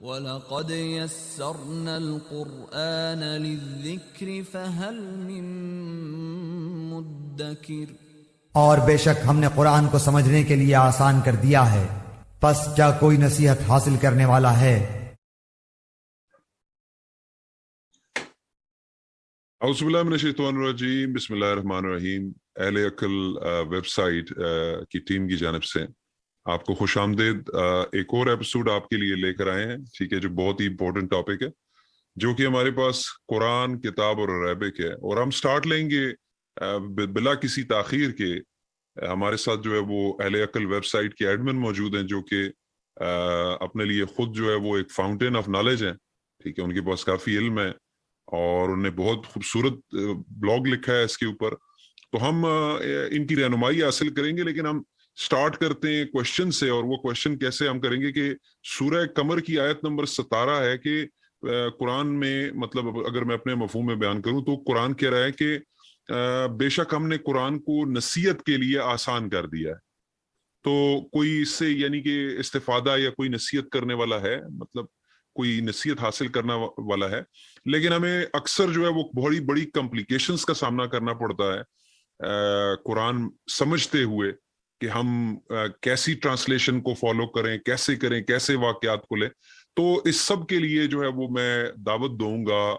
وَلَقَدْ يَسَّرْنَا الْقُرْآنَ لِلذِّكْرِ فَهَلْ مِن مُّدَّكِرٍ۔ اور بے شک ہم نے قرآن کو سمجھنے کے لیے آسان کر دیا ہے، پس کیا کوئی نصیحت حاصل کرنے والا ہے؟ اعوذ باللہ من الشیطان الرجیم، بسم اللہ الرحمن الرحیم۔ اہل عقل ویب سائٹ کی ٹیم کی جانب سے آپ کو خوش آمدید۔ ایک اور ایپیسوڈ آپ کے لیے لے کر آئے ہیں، ٹھیک ہے، جو بہت ہی امپورٹنٹ ٹاپک ہے، جو کہ ہمارے پاس قرآن، کتاب اور عربک ہے۔ اور ہم سٹارٹ لیں گے بلا کسی تاخیر کے۔ ہمارے ساتھ جو ہے وہ اہل عقل ویب سائٹ کے ایڈمن موجود ہیں، جو کہ اپنے لیے خود جو ہے وہ ایک فاؤنٹین آف نالج ہیں، ٹھیک ہے، ان کے پاس کافی علم ہے اور انہوں نے بہت خوبصورت بلاگ لکھا ہے اس کے اوپر۔ تو ہم ان کی رہنمائی حاصل کریں گے، لیکن ہم سٹارٹ کرتے ہیں کوشچن سے۔ اور وہ کوشچن کیسے ہم کریں گے کہ سورہ قمر کی آیت نمبر 17 ہے کہ قرآن میں، مطلب اگر میں اپنے مفہوم میں بیان کروں تو قرآن کہہ رہا ہے کہ بے شک ہم نے قرآن کو نصیحت کے لیے آسان کر دیا ہے۔ تو کوئی اس سے یعنی کہ استفادہ یا کوئی نصیحت کرنے والا ہے، مطلب کوئی نصیحت حاصل کرنا والا ہے، لیکن ہمیں اکثر جو ہے وہ بڑی بڑی کمپلیکیشنز کا سامنا کرنا پڑتا ہے قرآن سمجھتے ہوئے کہ ہم کیسی ٹرانسلیشن کو فالو کریں، کیسے واقعات کو لیں۔ تو اس سب کے لیے جو ہے وہ میں دعوت دوں گا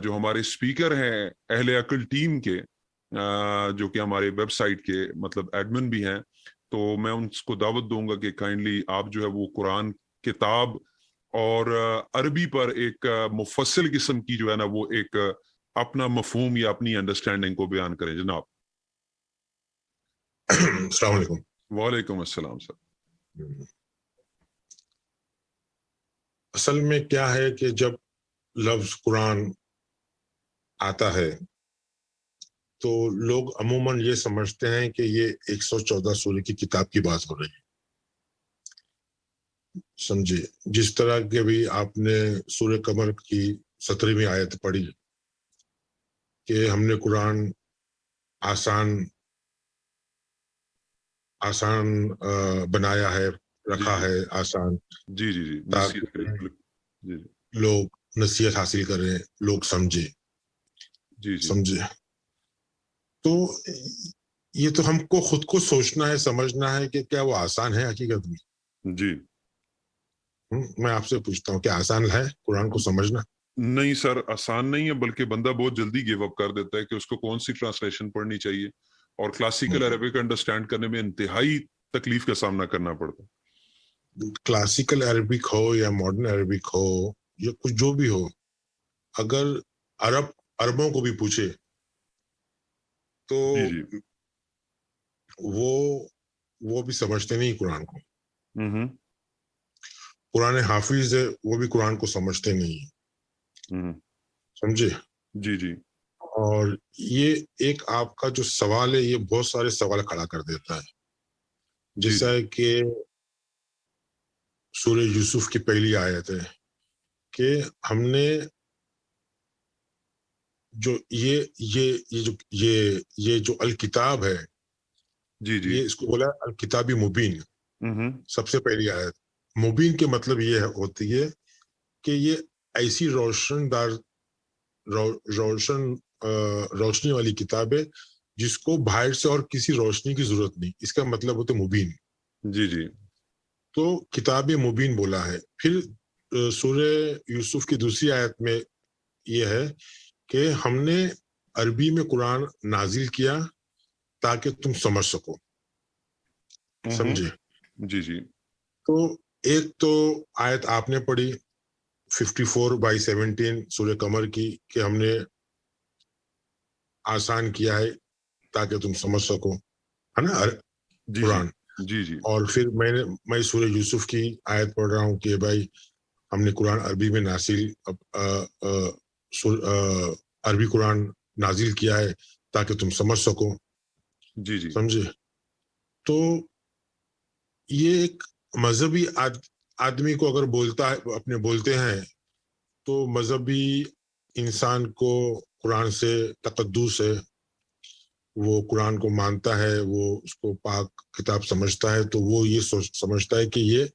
جو ہمارے اسپیکر ہیں اہل عقل ٹیم کے، جو کہ ہمارے ویب سائٹ کے مطلب ایڈمن بھی ہیں، تو میں ان کو دعوت دوں گا کہ کائنڈلی آپ جو ہے وہ قرآن، کتاب اور عربی پر ایک مفصل قسم کی جو ہے نا وہ ایک اپنا مفہوم یا اپنی انڈرسٹینڈنگ کو بیان کریں۔ جناب السلام علیکم۔ وعلیکم السلام سر۔ اصل میں کیا ہے کہ جب لفظ قرآن آتا ہے تو لوگ عموماً یہ سمجھتے ہیں کہ یہ 114 سورہ کی کتاب کی بات ہو رہی ہے، سمجھے؟ جس طرح کہ بھی آپ نے سورہ قمر کی 17ویں آیت پڑھی کہ ہم نے قرآن آسان بنایا ہے، رکھا ہے آسان، جی جی جی تاکہ لوگ نصیحت حاصل کریں، لوگ سمجھے، جی سمجھے۔ تو یہ تو ہم کو خود کو سوچنا ہے، سمجھنا ہے کہ کیا وہ آسان ہے حقیقت میں؟ جی میں آپ سے پوچھتا ہوں کہ آسان ہے قرآن کو سمجھنا؟ نہیں سر، آسان نہیں ہے، بلکہ بندہ بہت جلدی گیو اپ کر دیتا ہے کہ اس کو کون سی ٹرانسلیشن پڑھنی چاہیے، اور کلاسیکل عربک انڈرسٹینڈ کرنے میں انتہائی تکلیف کا سامنا کرنا پڑتا ہے۔ کلاسیکل عربک ہو یا ماڈرن عربک ہو یا کچھ جو بھی ہو، اگر عربوں کو بھی پوچھے تو جی وہ بھی سمجھتے نہیں قرآن کو۔ قرآن حافظ ہے، وہ بھی قرآن کو سمجھتے نہیں، سمجھے؟ جی جی۔ اور یہ ایک آپ کا جو سوال ہے یہ بہت سارے سوال کھڑا کر دیتا ہے، جیسا کہ سورہ یوسف کی پہلی آیت ہے کہ ہم نے جو یہ جو الکتاب ہے، جی جی، یہ اس کو بولا الکتاب مبین، سب سے پہلی آیت۔ مبین کے مطلب یہ ہوتی ہے کہ یہ ایسی روشنی والی کتاب ہے جس کو باہر سے اور کسی روشنی کی ضرورت نہیں، اس کا مطلب ہوتا ہے مبین۔ جی جی، تو کتاب مبین بولا ہے۔ پھر سورہ یوسف کی دوسری آیت میں یہ ہے کہ ہم نے عربی میں قرآن نازل کیا تاکہ تم سمجھ سکو، سمجھے؟ جی جی۔ تو ایک تو آیت آپ نے پڑھی 54/17 سورہ قمر کی کہ ہم نے آسان کیا ہے تاکہ تم سمجھ سکو، ہے نا قرآن؟ جی جی۔ اور پھر میں سورہ یوسف کی آیت پڑھ رہا ہوں کہ بھائی ہم نے قرآن عربی میں عربی قرآن نازل کیا ہے تاکہ تم سمجھ سکو، جی جی، سمجھے؟ تو یہ ایک مذہبی آدمی کو اگر بولتے ہیں تو مذہبی انسان کو قرآن سے تقدس ہے، وہ قرآن کو مانتا ہے، وہ اس کو پاک کتاب سمجھتا ہے، تو وہ یہ سمجھتا ہے کہ یہ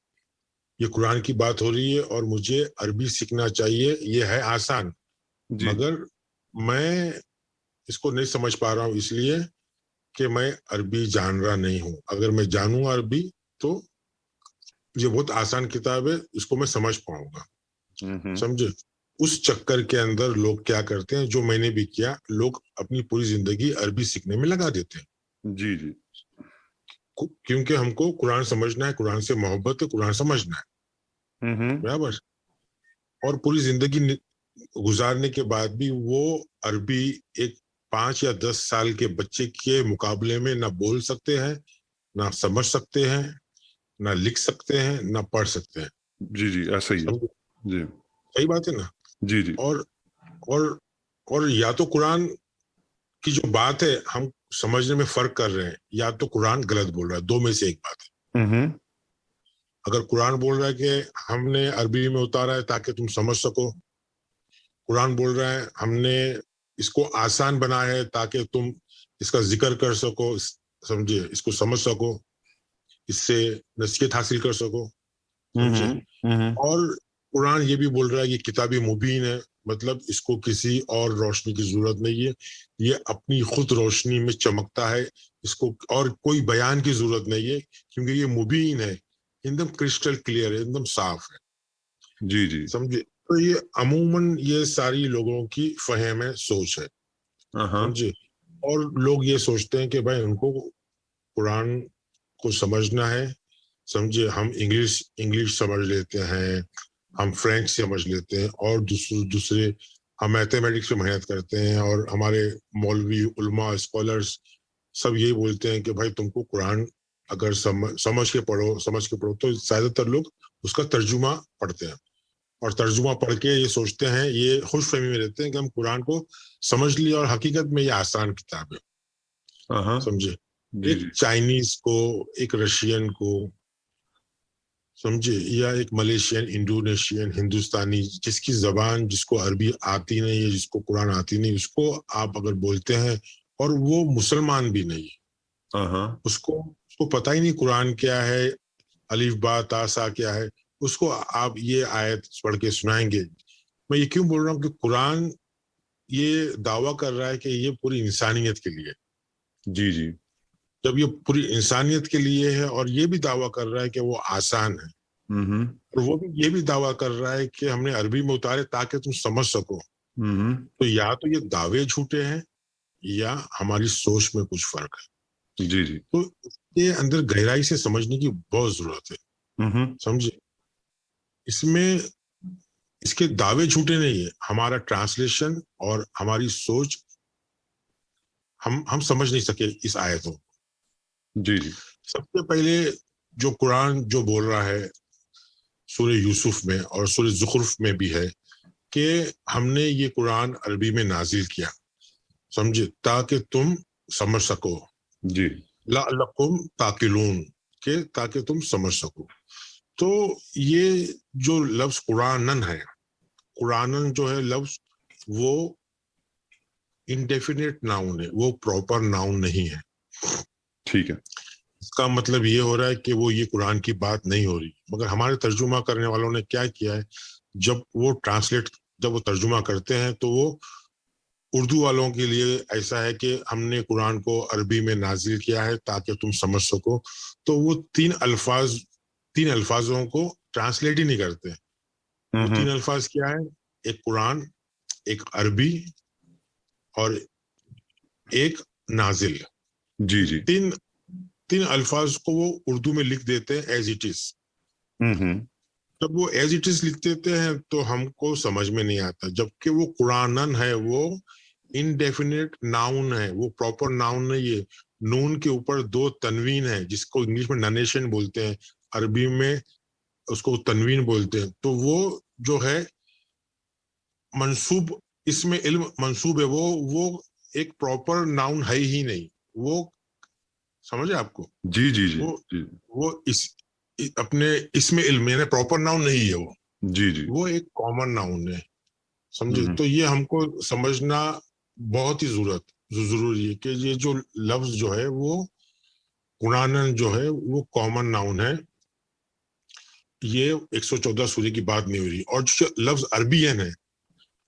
یہ قرآن کی بات ہو رہی ہے اور مجھے عربی سیکھنا چاہیے، یہ ہے آسان، جی مگر میں اس کو نہیں سمجھ پا رہا ہوں اس لیے کہ میں عربی جان رہا نہیں ہوں. اگر میں جانوں گا عربی تو یہ بہت آسان کتاب ہے، اس کو میں سمجھ پاؤں گا. سمجھے؟ اس چکر کے اندر لوگ کیا کرتے ہیں، جو میں نے بھی کیا، لوگ اپنی پوری زندگی عربی سیکھنے میں لگا دیتے ہیں. جی جی کیونکہ ہم کو قرآن سمجھنا ہے، قرآن سے محبت ہے، قرآن سمجھنا ہے، برابر. اور پوری زندگی گزارنے کے بعد بھی وہ عربی ایک 5 یا 10 سال کے بچے کے مقابلے میں نہ بول سکتے ہیں، نہ سمجھ سکتے ہیں، نہ لکھ سکتے ہیں، نہ پڑھ سکتے ہیں. جی جی ایسا ہی ہے. جی صحیح بات ہے نا. جی جی اور یا تو قرآن کی جو بات ہے ہم سمجھنے میں فرق کر رہے ہیں، یا تو قرآن غلط بول رہا ہے. دو میں سے ایک بات ہے. اگر قرآن بول رہا ہے کہ ہم نے عربی میں اتارا ہے تاکہ تم سمجھ سکو، قرآن بول رہا ہے ہم نے اس کو آسان بنایا ہے تاکہ تم اس کا ذکر کر سکو، سمجھے، اس کو سمجھ سکو، اس سے نصیحت حاصل کر سکو، سمجھے. اور قرآن یہ بھی بول رہا ہے یہ کتاب مبین ہے، مطلب اس کو کسی اور روشنی کی ضرورت نہیں ہے، یہ اپنی خود روشنی میں چمکتا ہے، اس کو اور کوئی بیان کی ضرورت نہیں ہے کیونکہ یہ مبین ہے، ایک دم کرسٹل کلیئر ہے، ایک دم صاف ہے. جی جی سمجھے. تو یہ عموماً یہ ساری لوگوں کی فہم ہے، سوچ ہے، سمجھے. اور لوگ یہ سوچتے ہیں کہ بھائی ان کو قرآن کو سمجھنا ہے، سمجھے. ہم انگلش سمجھ لیتے ہیں، ہم فرینچ سمجھ لیتے ہیں، اور دوسرے ہم میتھمیٹکس میں محنت کرتے ہیں، اور ہمارے مولوی، علماء، اسکالرس سب یہی بولتے ہیں کہ بھائی تم کو قرآن اگر سمجھ کے پڑھو تو زیادہ تر لوگ اس کا ترجمہ پڑھتے ہیں، اور ترجمہ پڑھ کے یہ سوچتے ہیں، یہ خوش فہمی میں رہتے ہیں کہ ہم قرآن کو سمجھ لیے، اور حقیقت میں یہ آسان کتاب ہے، سمجھے. ایک چائنیز کو، ایک رشین کو، سمجھے، یا ایک ملیشین، انڈونیشین، ہندوستانی، جس کی زبان، جس کو عربی آتی نہیں ہے، جس کو قرآن آتی نہیں، اس کو آپ اگر بولتے ہیں، اور وہ مسلمان بھی نہیں ہے، اس کو پتہ ہی نہیں قرآن کیا ہے، الف با تا سا کیا ہے، اس کو آپ یہ آیت پڑھ کے سنائیں گے. میں یہ کیوں بول رہا ہوں کہ قرآن یہ دعویٰ کر رہا ہے کہ یہ پوری انسانیت کے لیے. جی جی جب یہ پوری انسانیت کے لیے ہے اور یہ بھی دعویٰ کر رہا ہے کہ وہ آسان ہے، اور وہ بھی یہ بھی دعویٰ کر رہا ہے کہ ہم نے عربی میں اتارے تاکہ تم سمجھ سکو، تو یا تو یہ دعوے جھوٹے ہیں یا ہماری سوچ میں کچھ فرق ہے. جی جی تو اس کے اندر گہرائی سے سمجھنے کی بہت ضرورت ہے، سمجھے. اس میں اس کے دعوے جھوٹے نہیں ہیں، ہمارا ٹرانسلیشن اور ہماری سوچ ہم سمجھ نہیں سکے اس آیتوں. جی جی سب سے پہلے جو قرآن جو بول رہا ہے سورہ یوسف میں اور سورہ زخرف میں بھی ہے کہ ہم نے یہ قرآن عربی میں نازل کیا، سمجھے، تاکہ تم سمجھ سکو. جی لعلکم تعقلون، کہ تاکہ تم سمجھ سکو. تو یہ جو لفظ قرآنن ہے، قرآنن جو ہے لفظ، وہ انڈیفینٹ ناؤن ہے، وہ پراپر ناؤن نہیں ہے. ٹھیک ہے. اس کا مطلب یہ ہو رہا ہے کہ وہ یہ قرآن کی بات نہیں ہو رہی. مگر ہمارے ترجمہ کرنے والوں نے کیا کیا ہے، جب وہ ترجمہ کرتے ہیں تو وہ اردو والوں کے لیے ایسا ہے کہ ہم نے قرآن کو عربی میں نازل کیا ہے تاکہ تم سمجھ سکو، تو وہ تین الفاظوں کو ٹرانسلیٹ ہی نہیں کرتے. وہ 3 الفاظ کیا ہے؟ ایک قرآن، ایک عربی، اور ایک نازل. جی جی تین الفاظ کو وہ اردو میں لکھ دیتے ہیں ایز اٹ از. جب وہ ایز اٹ از لکھ دیتے ہیں تو ہم کو سمجھ میں نہیں آتا، جبکہ وہ قرآنن ہے، وہ انڈیفینٹ ناؤن ہے، وہ پراپر ناؤن نہیں ہے. نون کے اوپر 2 تنوین ہے، جس کو انگلش میں ننیشن بولتے ہیں، عربی میں اس کو تنوین بولتے ہیں. تو وہ جو ہے منصوب، اس میں علم منصوب ہے، وہ ایک پراپر ناؤن ہے ہی نہیں. وہ سمجھے آپ کو؟ جی جی جی وہ اپنے اس میں علم یعنی پراپر ناؤن نہیں ہے، جی جی وہ ایک کامن ناؤن ہے، سمجھے. تو یہ ہم کو سمجھنا بہت ہی ضروری ہے کہ یہ جو لفظ جو ہے وہ قرآن جو ہے وہ کامن ناؤن ہے، یہ 114 سورے کی بات نہیں ہو رہی. اور جو لفظ عربین ہے,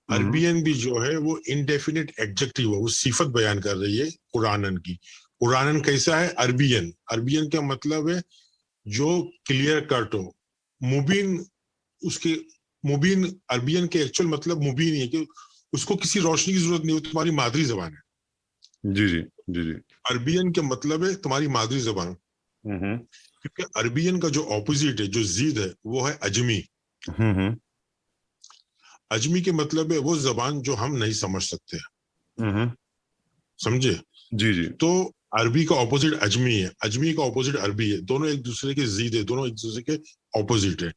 عربین بھی جو ہے وہ انڈیفینٹ ایڈجیکٹیو ہے, وہ صفت بیان کر رہی ہے قرآن کی. قرآن کیسا ہے؟ عربین. عربین کا مطلب ہے جو کلیئر کٹ ہو, مبین. اس کے مبین, عربین کے ایکچوئل مطلب مبین ہے کہ اس کو کسی روشنی کی ضرورت نہیں, وہ تمہاری مادری زبان ہے. جی جی جی جی. عربین کا مطلب ہے تمہاری مادری زبان, کیونکہ عربین کا جو اپوزٹ ہے, جو ضد ہے, وہ ہے عجمی. عجمی کے مطلب ہے وہ زبان جو ہم نہیں سمجھ سکتے. سمجھے؟ جی جی. تو عربی کا اپوزٹ عجمی ہے, عجمی کا اپوزٹ عربی ہے, دونوں ایک دوسرے کے ضد ہے, دونوں ایک دوسرے کے اپوزٹ ہے.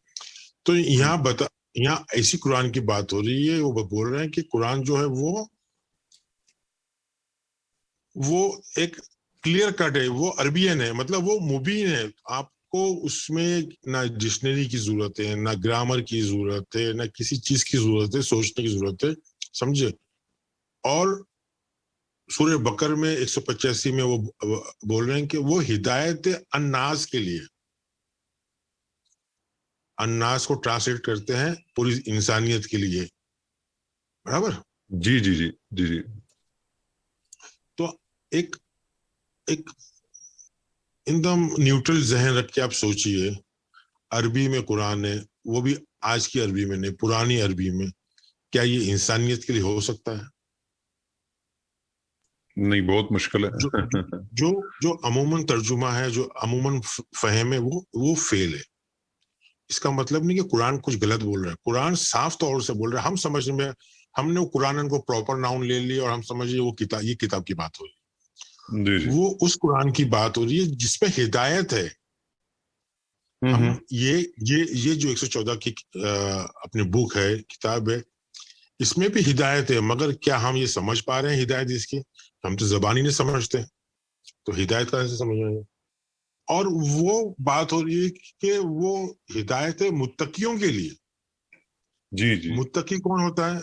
تو یہاں ایسی قرآن کی بات ہو رہی ہے, وہ بول رہے ہیں کہ قرآن جو ہے وہ ایک کلیئر کٹ ہے, وہ عربین ہے, مطلب وہ مبین ہے. آپ کو اس میں نہ ڈکشنری کی ضرورت ہے, نہ گرامر کی ضرورت ہے, نہ کسی چیز کی ضرورت ہے, سوچنے کی ضرورت ہے. سمجھے؟ اور سورہ بقر میں 185 میں وہ بول رہے ہیں کہ وہ ہدایت الناس کے لیے. الناس کو ٹرانسلیٹ کرتے ہیں پوری انسانیت کے لیے, برابر. جی جی جی جی جی. تو ایک ایک دم نیوٹرل ذہن رکھ کے آپ سوچئے, عربی میں قرآن ہے, وہ بھی آج کی عربی میں نہیں, پرانی عربی میں. کیا یہ انسانیت کے لیے ہو سکتا ہے؟ نہیں, بہت مشکل ہے. جو عموماً ترجمہ ہے, جو عموماً فہم ہے, وہ فیل ہے. اس کا مطلب نہیں کہ قرآن کچھ غلط بول رہا ہے. قرآن صاف طور سے بول رہا ہے. ہم سمجھنے میں, ہم نے قرآن کو پراپر ناؤن لے لیا اور ہم سمجھے یہ کتاب کی بات ہو رہی ہے. جی جی. وہ اس قرآن کی بات ہو رہی ہے جس پہ ہدایت ہے. ہم یہ جو 114 کی اپنی بک ہے, کتاب ہے, اس میں بھی ہدایت ہے, مگر کیا ہم یہ سمجھ پا رہے ہیں ہدایت اس کی؟ ہم تو زبان ہی نہیں سمجھتے, تو ہدایت کہاں سے سمجھ رہے ہیں؟ اور وہ بات ہو رہی ہے کہ وہ ہدایت ہے متقیوں کے لیے. جی جی. متقی کون ہوتا ہے؟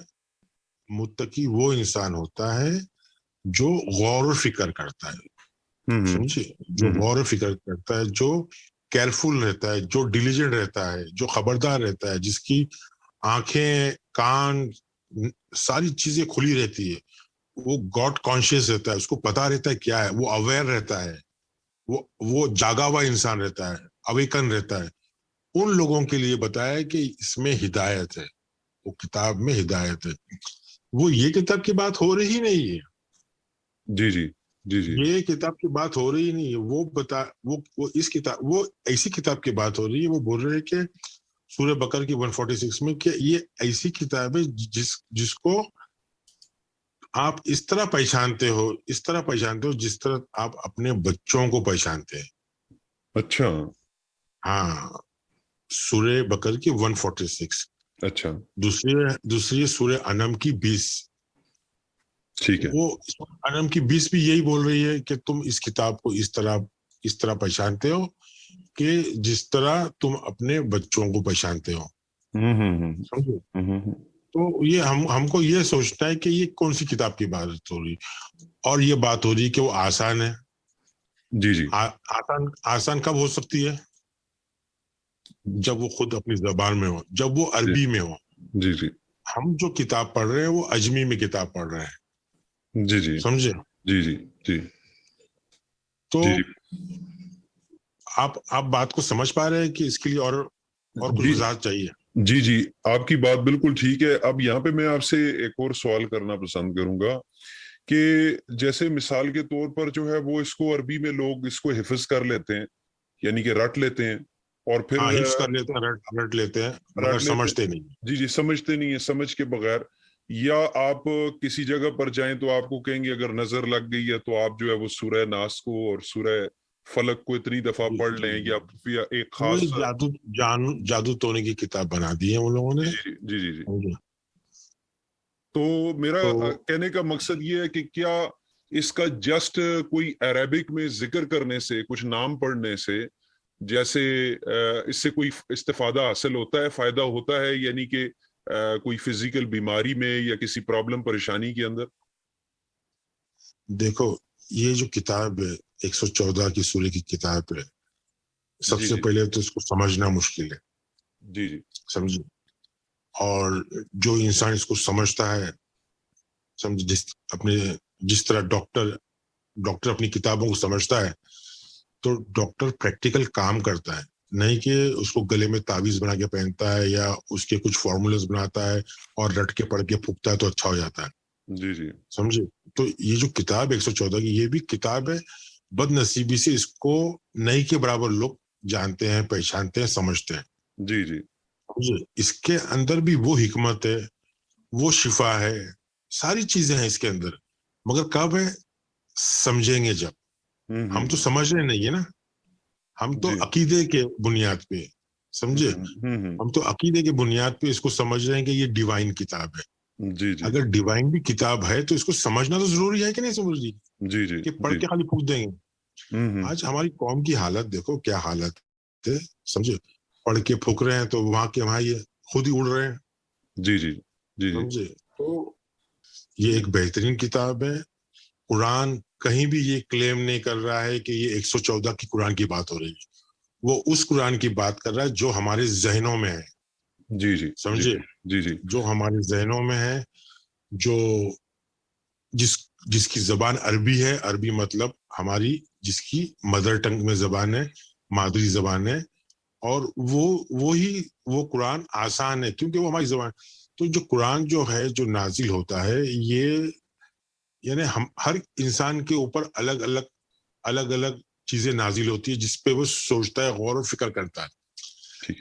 متقی وہ انسان ہوتا ہے جو غور و فکر کرتا ہے. سمجھے؟ جو غور و فکر کرتا ہے, جو کیئرفل رہتا ہے, جو ڈیلیجنٹ رہتا ہے, جو خبردار رہتا ہے, جس کی آنکھیں, کان, ساری چیزیں کھلی رہتی ہے. وہ گاڈ کانشیس رہتا ہے, اس کو پتا رہتا ہے کیا ہے, وہ اویئر رہتا ہے, وہ جاگا ہوا انسان رہتا ہے, اویکن رہتا ہے. ان لوگوں کے لیے بتایا کہ اس میں ہدایت ہے, وہ کتاب میں ہدایت ہے. وہ یہ کتاب کی بات ہو رہی نہیں ہے. جی جی جی جی. یہ کتاب کی بات ہو رہی نہیں ہے. وہ اس کتاب, وہ ایسی کتاب کی بات ہو رہی ہے. وہ بول رہے ہیں کہ سورہ بقرہ کی 146 میں کہ یہ ایسی کتاب ہے جس کو آپ اس طرح پہچانتے ہو جس طرح آپ اپنے بچوں کو پہچانتے ہیں. اچھا. ہاں, سورہ بقرہ کی 146. اچھا. دوسری سورہ انعام کی 20. ٹھیک ہے. وہ انعام کی 20 بھی یہی بول رہی ہے کہ تم اس کتاب کو اس طرح پہچانتے ہو کہ جس طرح تم اپنے بچوں کو پہچانتے ہو. سمجھو؟ تو یہ ہم کو یہ سوچنا ہے کہ یہ کون سی کتاب کی بات ہو رہی, اور یہ بات ہو رہی کہ وہ آسان ہے. جی جی. آسان کب ہو سکتی ہے؟ جب وہ خود اپنی زبان میں ہو, جب وہ عربی میں ہو. جی جی. ہم جو کتاب پڑھ رہے ہیں وہ عجمی میں کتاب پڑھ رہے ہیں. جی جی. سمجھے؟ جی جی جی. تو آپ بات کو سمجھ پا رہے ہیں کہ اس کے لیے اور کچھ وضاحت چاہیے؟ جی جی, آپ کی بات بالکل ٹھیک ہے. اب یہاں پہ میں آپ سے ایک اور سوال کرنا پسند کروں گا کہ جیسے مثال کے طور پر جو ہے وہ اس کو عربی میں لوگ اس کو حفظ کر لیتے ہیں, یعنی کہ رٹ لیتے ہیں, اور پھر حفظ کر لیتے ہیں, رٹ لیتے ہیں, مگر سمجھتے نہیں. جی جی, سمجھتے نہیں ہیں, سمجھ کے بغیر. یا آپ کسی جگہ پر جائیں تو آپ کو کہیں گے اگر نظر لگ گئی ہے تو آپ جو ہے وہ سورہ ناس کو اور سورہ فلک کو اتنی دفعہ پڑھ لیں, یا ایک خاص جادو تونے کی کتاب بنا دی ہے ان لوگوں نے. جی جی جی. تو میرا کہنے کا مقصد یہ ہے کہ کیا اس کا جسٹ کوئی عربک میں ذکر کرنے سے, کچھ نام پڑھنے سے, جیسے اس سے کوئی استفادہ حاصل ہوتا ہے, فائدہ ہوتا ہے, یعنی کہ کوئی فزیکل بیماری میں یا کسی پرابلم پریشانی کے اندر؟ دیکھو, یہ جو کتاب ہے 114 کی سورہ کی کتاب ہے, سب سے پہلے تو اس کو سمجھنا مشکل ہے. جی جی سمجھے. اور جو انسان اس کو سمجھتا ہے, سمجھے, جس طرح ڈاکٹر اپنی کتابوں کو سمجھتا ہے, تو ڈاکٹر پریکٹیکل کام کرتا ہے, نہیں کہ اس کو گلے میں تعویذ بنا کے پہنتا ہے یا اس کے کچھ فارمولاز بناتا ہے اور رٹ کے پڑھ کے پھونکتا ہے تو اچھا ہو جاتا ہے. جی جی سمجھے. تو یہ جو کتاب 114 کی, یہ بھی کتاب ہے, بد نصیبی سے اس کو نہیں کے برابر لوگ جانتے ہیں, پہچانتے ہیں, سمجھتے ہیں. جی جی سمجھے. اس کے اندر بھی وہ حکمت ہے, وہ شفا ہے, ساری چیزیں ہیں اس کے اندر, مگر کب ہے, سمجھیں گے جب. ہم تو سمجھ رہے نہیں ہے نا, ہم تو جی. عقیدے کے بنیاد پہ, سمجھے, ہم ہم تو عقیدے کے بنیاد پہ اس کو سمجھ رہے ہیں کہ یہ ڈیوائن کتاب ہے. جی جی اگر ڈیوائن بھی کتاب ہے تو اس کو سمجھنا تو ضروری ہے کہ نہیں سمجھ لی, جی جی کہ پڑھ کے خالی پھونک دیں گے. آج ہماری قوم کی حالت دیکھو کیا حالت ہے, سمجھے. پڑھ کے پھونک رہے ہیں تو وہاں کے وہاں یہ خود ہی اڑ رہے ہیں. جی جی جی جی سمجھے. تو یہ ایک بہترین کتاب ہے. قرآن کہیں بھی یہ کلیم نہیں کر رہا ہے کہ یہ 114 کی قرآن کی بات ہو رہی ہے, وہ اس قرآن کی بات کر رہا ہے جو ہمارے ذہنوں میں ہے. جی جی سمجھے. جی جی جو ہمارے ذہنوں میں ہے, جو جس کی زبان عربی ہے, عربی مطلب ہماری جس کی مدر ٹنگ میں زبان ہے, مادری زبان ہے, اور وہ قرآن آسان ہے کیونکہ وہ ہماری زبان. تو جو قرآن جو ہے, جو نازل ہوتا ہے, یہ یعنی ہر انسان کے اوپر الگ الگ چیزیں نازل ہوتی ہے جس پہ وہ سوچتا ہے, غور و فکر کرتا ہے,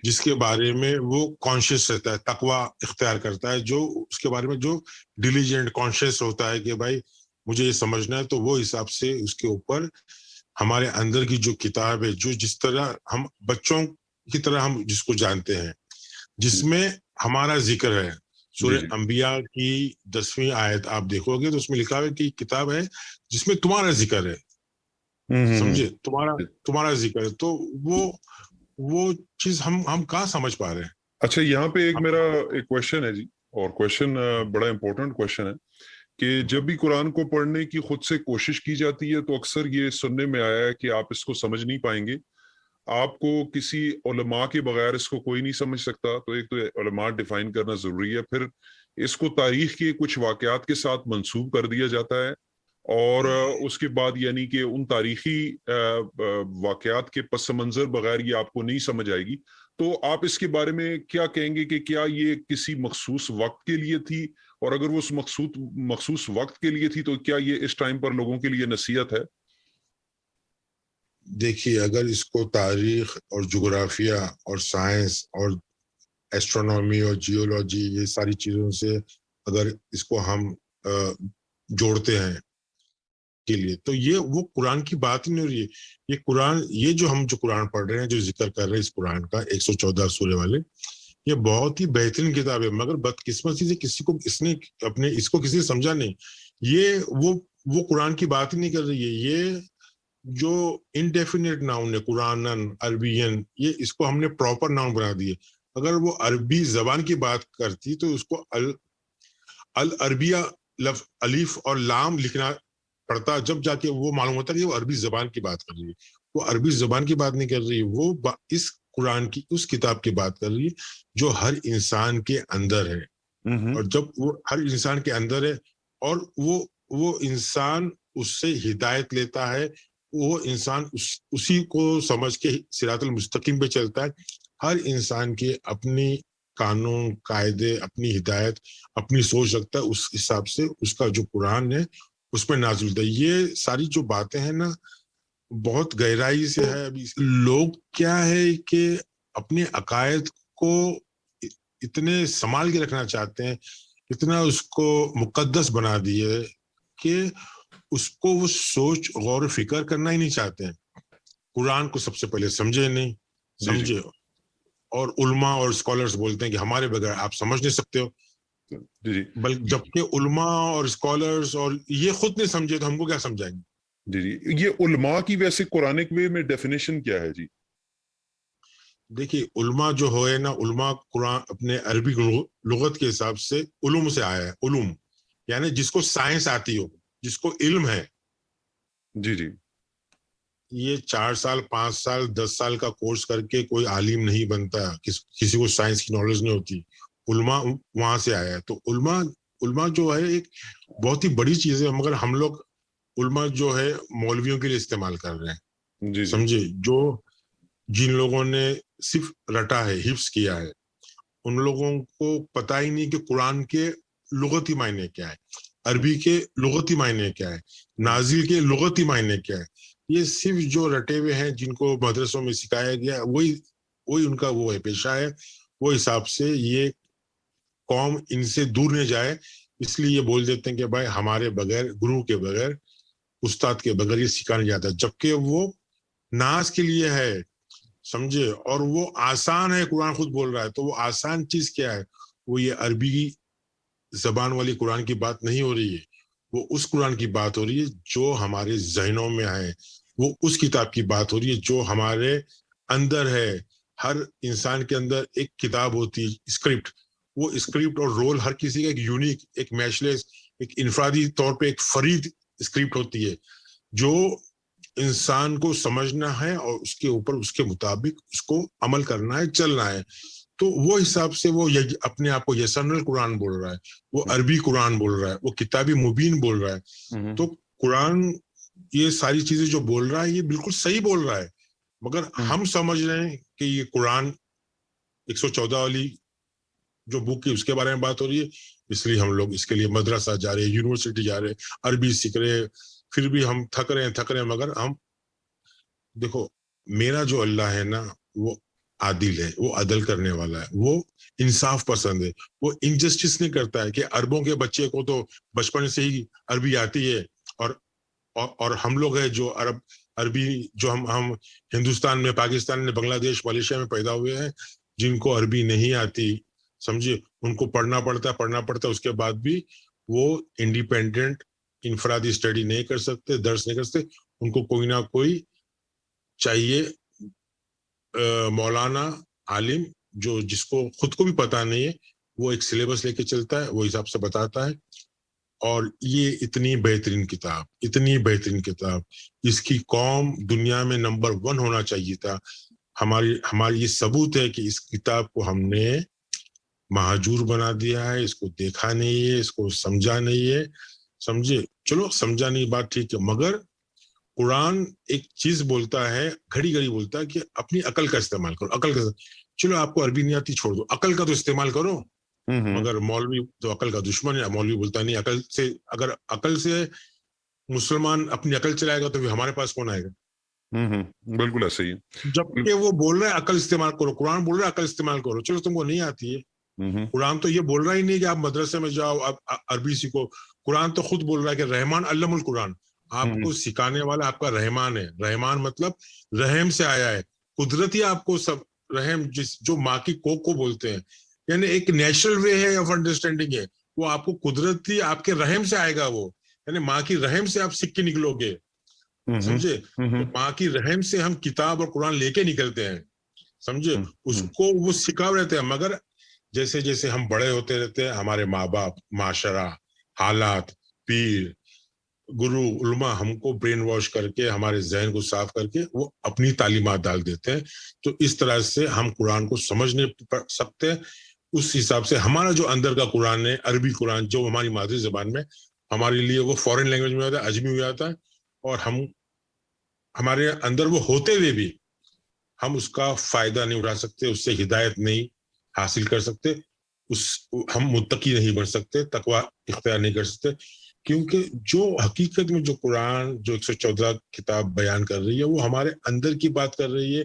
جس کے بارے میں وہ کانشیس رہتا ہے, تقوی اختیار کرتا ہے, جو اس کے بارے میں جو ڈیلیجنٹ کانشیس ہوتا ہے کہ بھائی مجھے یہ سمجھنا ہے, تو وہ حساب سے اس کے اوپر ہمارے اندر کی جو کتاب ہے, جو جس طرح ہم بچوں کی طرح ہم جس کو جانتے ہیں, جس میں ہمارا ذکر ہے. سورہ انبیاء کی 10ویں آیت آپ دیکھو گے تو اس میں لکھا ہے کہ کتاب ہے جس میں تمہارا ذکر ہے. سمجھے. تمہارا ذکر ہے. تو وہ چیز ہم کہاں سمجھ پا رہے ہیں. اچھا, یہاں پہ میرا ایک کوشچن ہے جی, اور کوشچن بڑا امپورٹنٹ کوشچن ہے کہ جب بھی قرآن کو پڑھنے کی خود سے کوشش کی جاتی ہے تو اکثر یہ سننے میں آیا ہے کہ آپ اس کو سمجھ نہیں پائیں گے, آپ کو کسی علماء کے بغیر اس کو کوئی نہیں سمجھ سکتا. تو ایک تو علماء ڈیفائن کرنا ضروری ہے, پھر اس کو تاریخ کے کچھ واقعات کے ساتھ منسوب کر دیا جاتا ہے, اور اس کے بعد یعنی کہ ان تاریخی واقعات کے پس منظر بغیر یہ آپ کو نہیں سمجھ آئے گی. تو آپ اس کے بارے میں کیا کہیں گے کہ کیا یہ کسی مخصوص وقت کے لیے تھی, اور اگر وہ اس مخصوص وقت کے لیے تھی تو کیا یہ اس ٹائم پر لوگوں کے لیے نصیحت ہے؟ دیکھیے, اگر اس کو تاریخ اور جغرافیہ اور سائنس اور ایسٹرونومی اور جیولوجی یہ ساری چیزوں سے اگر اس کو ہم جوڑتے ہیں کے لیے, تو یہ وہ قرآن کی بات ہی نہیں ہو رہی ہے. یہ قرآن, یہ جو قرآن پڑھ رہے ہیں, جو ذکر کر رہے ہیں اس قرآن کا 114 سورے والے, یہ بہت ہی بہترین کتاب ہے, مگر بدقسمتی سے کسی کو اس کو کسی نے سمجھا نہیں. یہ وہ قرآن کی بات ہی نہیں کر رہی ہے. یہ جو انڈیفینٹ ناؤن ہے, قرآنن, عربین, یہ اس کو ہم نے پراپر ناؤن بنا دیے. اگر وہ عربی زبان کی بات کرتی تو اس کو العربیہ لفظ الف اور لام لکھنا پڑتا, جب جا کے وہ معلوم ہوتا ہے کہ وہ عربی زبان کی بات کر رہی ہے. وہ عربی زبان کی بات نہیں کر رہی, وہ اس قرآن کی اس کتاب کی بات کر رہی ہے جو ہر انسان کے اندر ہے. اور جب وہ ہر انسان کے اندر ہے اور وہ انسان اس سے ہدایت لیتا ہے, وہ انسان اسی کو سمجھ کے صراط المستقیم پہ چلتا ہے. ہر انسان کے اپنی قانون, قاعدے, اپنی ہدایت, اپنی سوچ رکھتا ہے, اس حساب سے اس کا جو قرآن ہے اس میں نازل ہوتا ہے. یہ ساری جو باتیں ہیں نا, بہت گہرائی سے ہے. ابھی لوگ کیا ہے کہ اپنے عقائد کو اتنے سنبھال کے رکھنا چاہتے ہیں, اتنا اس کو مقدس بنا دیے کہ اس کو وہ سوچ, غور و فکر کرنا ہی نہیں چاہتے ہیں. قرآن کو سب سے پہلے سمجھے نہیں, سمجھے, اور علماء اور اسکالرز بولتے ہیں کہ ہمارے بغیر آپ سمجھ نہیں سکتے ہو. بلکہ جبکہ علماء اور اسکالرز اور یہ خود نہیں سمجھے تو ہم کو کیا سمجھائیں گے. جی, یہ علماء کی ویسے قرآنک وے میں ڈیفینیشن کیا ہے جی؟ دیکھیے, علماء جو ہوئے نا, علماء قرآن اپنے عربی لغت کے حساب سے علوم سے آیا ہے. علوم یعنی جس کو سائنس آتی ہو, جس کو علم ہے. جی جی. یہ 4 سال 5 سال 10 سال کا کورس کر کے کوئی عالم نہیں بنتا, کسی کو سائنس کی نالج نہیں ہوتی. علماء وہاں سے آیا ہے. تو علماء جو ہے ایک بہت ہی بڑی چیز ہے, مگر ہم لوگ علماء جو ہے مولویوں کے لیے استعمال کر رہے ہیں. جی سمجھے, جو جن لوگوں نے صرف رٹا ہے, حفظ کیا ہے, ان لوگوں کو پتہ ہی نہیں کہ قرآن کے لغتی معنی کیا ہے, عربی کے لغتی معنی کیا ہے, نازل کے لغتی معنی کیا ہے. یہ صرف جو رٹے ہوئے ہیں جن کو مدرسوں میں سکھایا گیا وہی ان کا وہ ہے پیشہ ہے. وہ حساب سے یہ قوم ان سے دور نہ جائے, اس لیے یہ بول دیتے ہیں کہ بھائی ہمارے بغیر, گرو کے بغیر, استاد کے بغیر یہ سکھا نہیں جاتا, جبکہ وہ ناز کے لیے ہے. سمجھے, اور وہ آسان ہے. قرآن خود بول رہا ہے. تو وہ آسان چیز کیا ہے؟ وہ یہ عربی زبان والی قرآن کی بات نہیں ہو رہی ہے, وہ اس قرآن کی بات ہو رہی ہے جو ہمارے ذہنوں میں ہے. وہ اس کتاب کی بات ہو رہی ہے جو ہمارے اندر ہے. ہر انسان کے اندر ایک کتاب ہوتی ہے, اسکرپٹ. وہ اسکرپٹ اور رول ہر کسی کا ایک یونیک, ایک میچلیس, ایک انفرادی طور پہ ایک فرید اسکرپٹ ہوتی ہے جو انسان کو سمجھنا ہے اور اس کے اوپر اس کے مطابق اس کو عمل کرنا ہے, چلنا ہے. تو وہ حساب سے وہ اپنے آپ کو یسرن القرآن بول رہا ہے, وہ عربی قرآن بول رہا ہے, وہ کتاب مبین بول رہا ہے. تو قرآن یہ ساری چیزیں جو بول رہا ہے یہ بالکل صحیح بول رہا ہے, مگر ہم سمجھ رہے ہیں کہ یہ قرآن 114 والی جو بک ہے اس کے بارے میں بات ہو رہی ہے, اس لیے ہم لوگ اس کے لیے مدرسہ جا رہے ہیں, یونیورسٹی جا رہے ہیں, عربی سیکھ رہے ہیں, پھر بھی ہم تھک رہے ہیں. مگر ہم دیکھو, میرا جو اللہ ہے نا وہ عادل ہے, وہ عدل کرنے والا ہے, وہ انصاف پسند ہے, وہ انجسٹس نہیں کرتا ہے کہ عربوں کے بچے کو تو بچپن سے ہی عربی آتی ہے اور ہم لوگ ہیں جو عربی جو ہم ہندوستان میں, پاکستان میں, بنگلہ دیش, ملیشیا میں پیدا ہوئے ہیں, جن کو عربی نہیں آتی, سمجھے, ان کو پڑھنا پڑتا ہے. اس کے بعد بھی وہ انڈیپینڈنٹ انفرادی اسٹڈی نہیں کر سکتے, درس نہیں کر سکتے. ان کو کوئی نہ کوئی چاہیے مولانا, عالم, جس کو خود کو بھی پتا نہیں ہے, وہ ایک سلیبس لے کے چلتا ہے, وہ حساب سے بتاتا ہے. اور یہ اتنی بہترین کتاب, اس کی قوم دنیا میں نمبر 1 ہونا چاہیے تھا. ہماری یہ ثبوت ہے کہ اس کتاب کو ہم نے مہجور بنا دیا ہے, اس کو دیکھا نہیں ہے, اس کو سمجھا نہیں ہے. سمجھے, چلو سمجھا نہیں بات ٹھیک ہے, مگر قرآن ایک چیز بولتا ہے, گھڑی بولتا ہے کہ اپنی عقل کا استعمال کرو. چلو آپ کو عربی نہیں آتی, چھوڑ دو, عقل کا تو استعمال کرو. مگر مولوی تو عقل کا دشمن ہے. مولوی بولتا نہیں, اگر عقل سے مسلمان اپنی عقل چلائے گا تو ہمارے پاس کون آئے گا؟ بالکل ایسے ہی. جبکہ وہ بول رہا ہے عقل استعمال کرو, قرآن بول رہا ہے عقل استعمال کرو. چلو تم کو نہیں آتی ہے, قرآن تو یہ بول رہا ہی نہیں کہ آپ مدرسے میں جاؤ, آپ عربی سیکھو. قرآن تو خود بول رہا ہے کہ رحمان علم القرآن, آپ کو سکھانے والا آپ کا رحمان ہے. رحمان مطلب رحم سے آیا ہے, قدرتی آپ کو سب رحم, جو ماں کی کوکھ کو بولتے ہیں, یعنی ایک نیچرل وے ہے آف انڈرسٹینڈنگ ہے, وہ آپ کو قدرتی آپ کے رحم سے آئے گا. وہ یعنی ماں کی رحم سے آپ سیکھ کے نکلو گے, سمجھے. تو ماں کی رحم سے ہم کتاب اور قرآن لے کے نکلتے ہیں, سمجھے. اس کو وہ سکھا رہتے ہیں, مگر جیسے جیسے ہم بڑے ہوتے رہتے ہیں, ہمارے ماں باپ, معاشرہ, حالات, پیر, گرو, علماء ہم کو برین واش کر کے, ہمارے ذہن کو صاف کر کے وہ اپنی تعلیمات ڈال دیتے ہیں. تو اس طرح سے ہم قرآن کو سمجھ نہیں سکتے. اس حساب سے ہمارا جو اندر کا قرآن ہے, عربی قرآن, جو ہماری مادری زبان میں, ہمارے لیے وہ فورن لینگویج میں ہوتا ہے, عجمی ہو جاتا ہے. اور ہمارے اندر وہ ہوتے ہوئے بھی ہم اس کا فائدہ نہیں اٹھا سکتے, اس سے ہدایت نہیں حاصل کر سکتے, ہم متقی نہیں بن سکتے, تقوی اختیار نہیں کر سکتے. کیونکہ جو حقیقت میں جو قرآن, جو 114 کتاب بیان کر رہی ہے, وہ ہمارے اندر کی بات کر رہی ہے.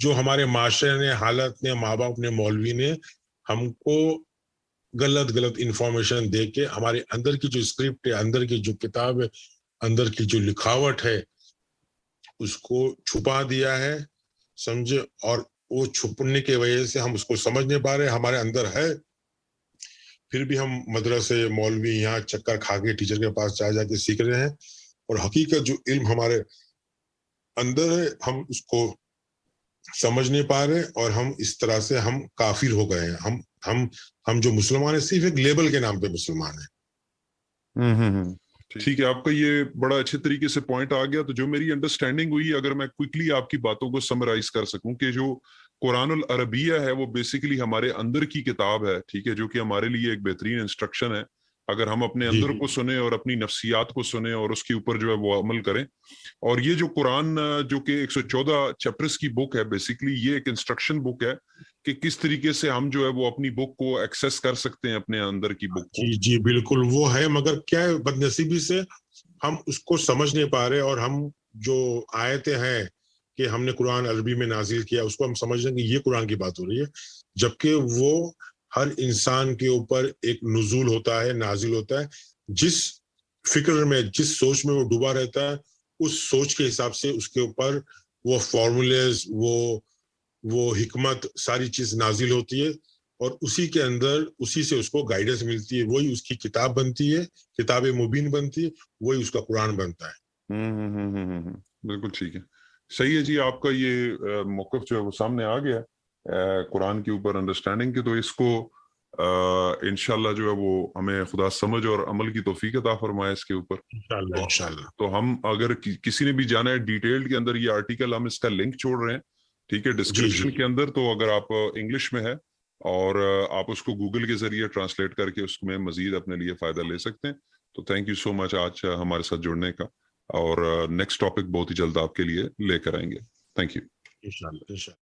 جو ہمارے معاشرے نے, حالت نے, ماں باپ نے, مولوی نے ہم کو غلط انفارمیشن دے کے ہمارے اندر کی جو اسکرپٹ ہے, اندر کی جو کتاب ہے, اندر کی جو لکھاوٹ ہے, اس کو چھپا دیا ہے, سمجھے. اور وہ چھپنے کی وجہ سے ہم اس کو سمجھ نہیں پا رہے. ہمارے اندر ہے, پھر بھی ہم مدرسے, مولوی یہاں چکر کھا کے ٹیچر کے پاس جا کے سیکھ رہے ہیں. اور حقیقت جو علم ہمارے اندر ہے, ہم اس کو سمجھ نہیں پا رہے, اور ہم اس طرح سے ہم کافر ہو گئے ہیں. ہم جو مسلمان ہیں, صرف ایک لیبل کے نام پہ مسلمان ہیں. ٹھیک ہے, آپ کا یہ بڑا اچھے طریقے سے پوائنٹ آ گیا. تو جو میری انڈرسٹینڈنگ ہوئی, اگر میں کوئکلی آپ کی باتوں کو سمرائز کر سکوں, کہ جو قرآن العربیہ ہے وہ بیسیکلی ہمارے اندر کی کتاب ہے, ٹھیک ہے, جو کہ ہمارے لیے ایک بہترین انسٹرکشن ہے. اگر ہم اپنے اندر کو سنیں اور اپنی نفسیات کو سنیں اور اس کے اوپر جو ہے وہ عمل کریں, اور یہ جو قرآن جو کہ 114 چیپٹرز کی بک ہے, بیسیکلی یہ ایک انسٹرکشن بک ہے کہ کس طریقے سے ہم جو ہے وہ اپنی بک کو ایکسیس کر سکتے ہیں, اپنے اندر کی بک کو. جی بالکل وہ ہے, مگر کیا ہے بد نصیبی سے ہم اس کو سمجھ نہیں پا رہے, اور ہم جو آیتیں ہیں کہ ہم نے قرآن عربی میں نازل کیا, اس کو ہم سمجھ رہے ہیں کہ یہ قرآن کی بات ہو رہی ہے, جبکہ وہ ہر انسان کے اوپر ایک نزول ہوتا ہے, نازل ہوتا ہے. جس فکر میں, جس سوچ میں وہ ڈوبا رہتا ہے, اس سوچ کے حساب سے اس کے اوپر وہ فارمولیز, وہ حکمت, ساری چیز نازل ہوتی ہے, اور اسی کے اندر اسی سے اس کو گائیڈنس ملتی ہے. وہی اس کی کتاب بنتی ہے, کتاب مبین بنتی ہے, وہی اس کا قرآن بنتا ہے. بالکل ٹھیک ہے, صحیح ہے جی. آپ کا یہ موقف جو ہے وہ سامنے آ گیا قرآن کے اوپر انڈرسٹینڈنگ کے, تو اس کو انشاءاللہ جو ہے وہ ہمیں خدا سمجھ اور عمل کی توفیق عطا فرمائے اس کے اوپر. انشاءاللہ. تو ہم اگر کسی نے بھی جانا ہے ڈیٹیل کے اندر, یہ آرٹیکل ہم اس کا لنک چھوڑ رہے ہیں, ٹھیک ہے, ڈسکرپشن کے اندر. تو اگر آپ انگلش میں ہے اور آپ اس کو گوگل کے ذریعے ٹرانسلیٹ کر کے اس میں مزید اپنے لیے فائدہ لے سکتے ہیں. تو تھینک یو سو مچ آج ہمارے ساتھ جڑنے کا, اور نیکسٹ ٹاپک بہت ہی جلد آپ کے لیے لے کر آئیں گے. Thank you. انشاءاللہ.